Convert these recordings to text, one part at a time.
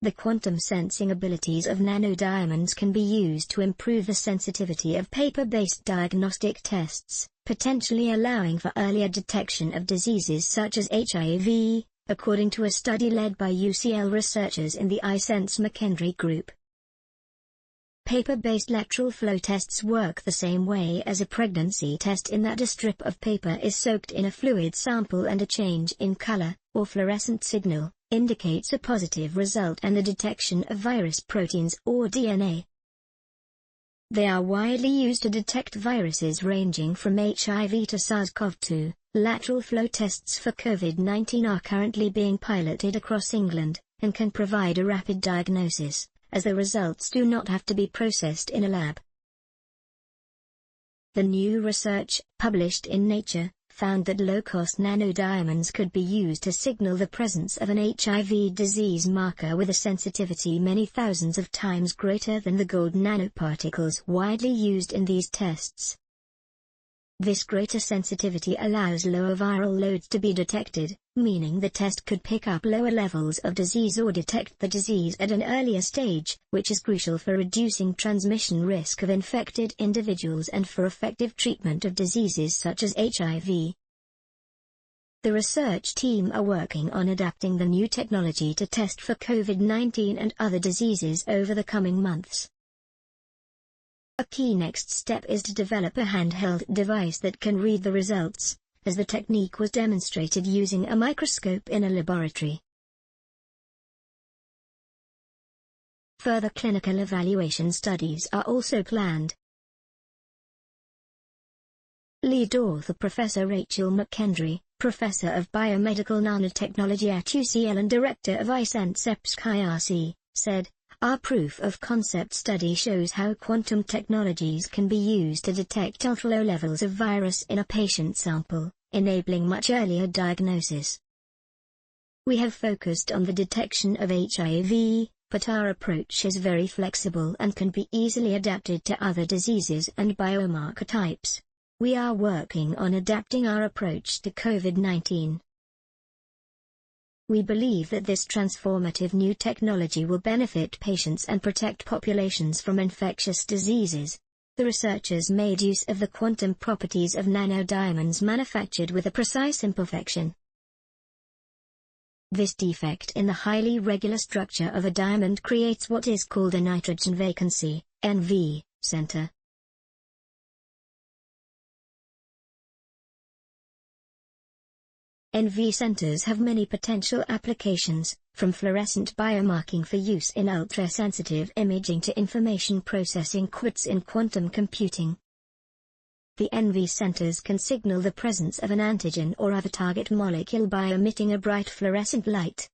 The quantum sensing abilities of nanodiamonds can be used to improve the sensitivity of paper-based diagnostic tests, potentially allowing for earlier detection of diseases such as HIV, according to a study led by UCL researchers in the iSense McKendry group. Paper-based lateral flow tests work the same way as a pregnancy test in that a strip of paper is soaked in a fluid sample and a change in color, or fluorescent signal, indicates a positive result and the detection of virus proteins or DNA. They are widely used to detect viruses ranging from HIV to SARS-CoV-2. Lateral flow tests for COVID-19 are currently being piloted across England, and can provide a rapid diagnosis, as the results do not have to be processed in a lab. The new research, published in Nature, found that low-cost nanodiamonds could be used to signal the presence of an HIV disease marker with a sensitivity many thousands of times greater than the gold nanoparticles widely used in these tests. This greater sensitivity allows lower viral loads to be detected, meaning the test could pick up lower levels of disease or detect the disease at an earlier stage, which is crucial for reducing transmission risk of infected individuals and for effective treatment of diseases such as HIV. The research team are working on adapting the new technology to test for COVID-19 and other diseases over the coming months. A key next step is to develop a handheld device that can read the results, as the technique was demonstrated using a microscope in a laboratory. Further clinical evaluation studies are also planned. Lead author Professor Rachel McKendry, Professor of Biomedical Nanotechnology at UCL and Director of iSense EPSC, said, "Our proof-of-concept study shows how quantum technologies can be used to detect ultra-low levels of virus in a patient sample, enabling much earlier diagnosis. We have focused on the detection of HIV, but our approach is very flexible and can be easily adapted to other diseases and biomarker types. We are working on adapting our approach to COVID-19. We believe that this transformative new technology will benefit patients and protect populations from infectious diseases." The researchers made use of the quantum properties of nanodiamonds manufactured with a precise imperfection. This defect in the highly regular structure of a diamond creates what is called a nitrogen vacancy, NV, center. NV centers have many potential applications, from fluorescent biomarking for use in ultra-sensitive imaging to information processing qubits in quantum computing. The NV centers can signal the presence of an antigen or other target molecule by emitting a bright fluorescent light.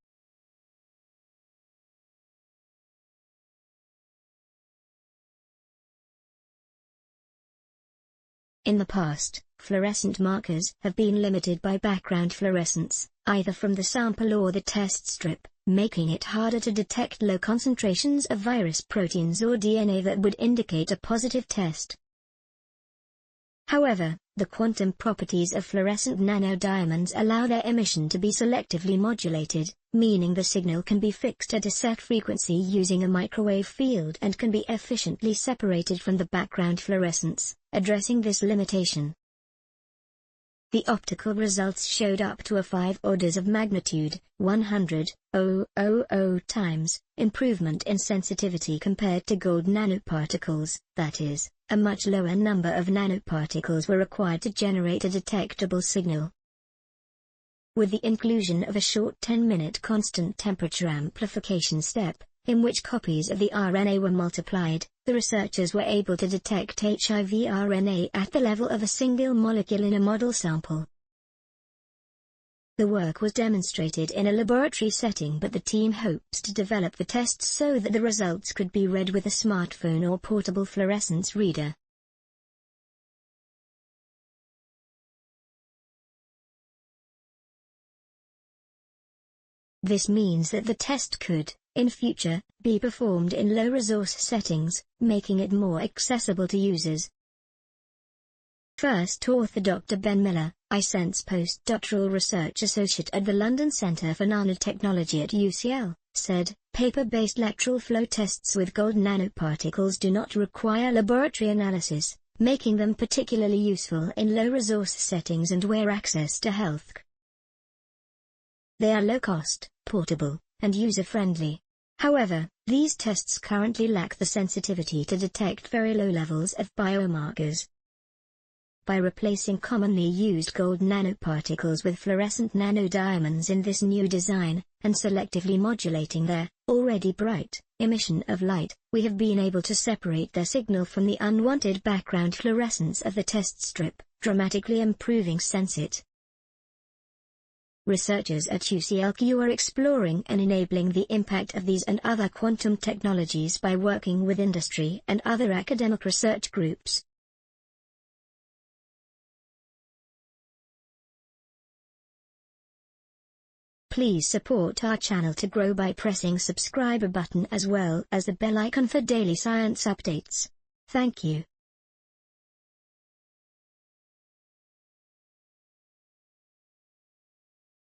In the past, fluorescent markers have been limited by background fluorescence, either from the sample or the test strip, making it harder to detect low concentrations of virus proteins or DNA that would indicate a positive test. However, the quantum properties of fluorescent nanodiamonds allow their emission to be selectively modulated, meaning the signal can be fixed at a set frequency using a microwave field and can be efficiently separated from the background fluorescence, addressing this limitation. The optical results showed up to a 5 orders of magnitude, 100,000 times, improvement in sensitivity compared to gold nanoparticles, that is, a much lower number of nanoparticles were required to generate a detectable signal. With the inclusion of a short 10-minute constant temperature amplification step, in which copies of the RNA were multiplied, the researchers were able to detect HIV RNA at the level of a single molecule in a model sample. The work was demonstrated in a laboratory setting, but the team hopes to develop the tests so that the results could be read with a smartphone or portable fluorescence reader. This means that the test could, in future, be performed in low-resource settings, making it more accessible to users. First author Dr. Ben Miller, iSense postdoctoral research associate at the London Centre for Nanotechnology at UCL, said, Paper-based lateral flow tests with gold nanoparticles do not require laboratory analysis, making them particularly useful in low-resource settings and where access to health. They are low-cost, portable, and user-friendly. However, these tests currently lack the sensitivity to detect very low levels of biomarkers. By replacing commonly used gold nanoparticles with fluorescent nanodiamonds in this new design, and selectively modulating their, already bright, emission of light, we have been able to separate their signal from the unwanted background fluorescence of the test strip, dramatically improving sensit. Researchers at UCLQ are exploring and enabling the impact of these and other quantum technologies by working with industry and other academic research groups. Please support our channel to grow by pressing subscribe button as well as the bell icon for daily science updates. Thank you.